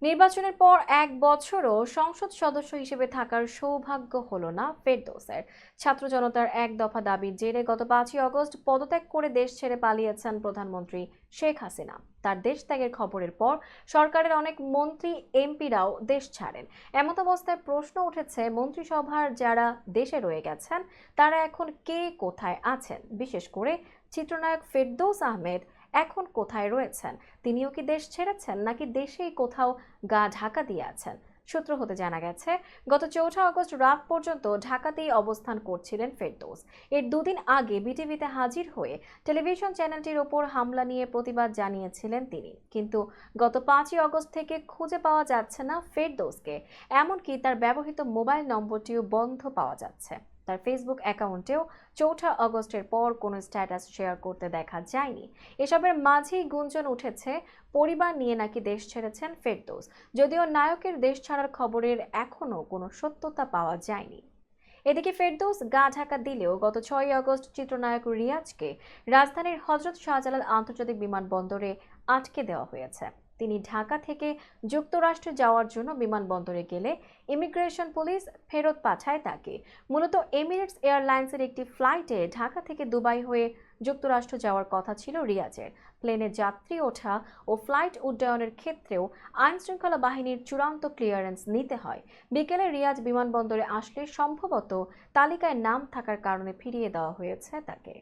নির্বাচনের পর এক বছরও সংসদ সদস্য হিসেবে থাকার সৌভাগ্য হলো না ফেরদৌসের। ছাত্র জনতার এক দফা দাবির জেরে গত 5ই আগস্ট পদত্যাগ করে দেশ ছেড়ে পালিয়েছেন প্রধানমন্ত্রী শেখ হাসিনা। তার দেশ ত্যাগের খবরের পর সরকারের অনেক মন্ত্রী এমপিরাও দেশ ছাড়েন। এমত অবস্থায় প্রশ্ন উঠেছে, মন্ত্রিসভার যারা দেশে রয়ে গেছেন তারা এখন কে কোথায় আছেন? বিশেষ করে চিত্রনায়ক ফেরদৌস আহমেদ এখন কোথায় রয়েছেন? তিনিও কি দেশ ছেড়েছেন, নাকি দেশেই কোথাও গা ঢাকা দিয়ে আছেন? সূত্র হতে জানা গেছে, গত 4 আগস্ট রাত পর্যন্ত ঢাকাতেই অবস্থান করছিলেন ফেরদৌস। এর দুদিন আগে বিটিভিতে হাজির হয়ে টেলিভিশন চ্যানেলটির ওপর হামলা নিয়ে প্রতিবাদ জানিয়েছিলেন তিনি। কিন্তু গত 5ই আগস্ট থেকে খুঁজে পাওয়া যাচ্ছে না ফেরদৌসকে। এমনকি তার ব্যবহৃত মোবাইল নম্বরটিও বন্ধ পাওয়া যাচ্ছে। তার ফেসবুক অ্যাকাউন্টেও 4 আগস্টের পর কোনো স্ট্যাটাস শেয়ার করতে দেখা যায়নি। এসবের মাঝেই গুঞ্জন উঠেছে পরিবার নিয়ে নাকি দেশ ছেড়েছেন ফেরদৌস, যদিও নায়কের দেশ ছাড়ার খবরের এখনো কোনো সত্যতা পাওয়া যায়নি। এদিকে ফেরদৌস গা ঢাকা দিলেও গত 6ই আগস্ট চিত্রনায়ক রিয়াজকে রাজধানীর হজরত শাহজালাল আন্তর্জাতিক বিমানবন্দরে আটকে দেওয়া হয়েছে। তিনি ঢাকা থেকে যুক্তরাষ্ট্রে যাওয়ার জন্য বিমানবন্দরে গেলে ইমিগ্রেশন পুলিশ ফেরত পাঠায় তাকে। মূলত এমিরেটস এয়ারলাইন্সের একটি ফ্লাইটে ঢাকা থেকে দুবাই হয়ে যুক্তরাষ্ট্র যাওয়ার কথা ছিল রিয়াজের। প্লেনে যাত্রী ওঠা ও ফ্লাইট উড্ডয়নের ক্ষেত্রেও আইনশৃঙ্খলা বাহিনীর চূড়ান্ত ক্লিয়ারেন্স নিতে হয়। বিকেলে রিয়াজ বিমানবন্দরে আসলে সম্ভবত তালিকায় নাম থাকার কারণে ফিরিয়ে দেওয়া হয়েছে তাকে।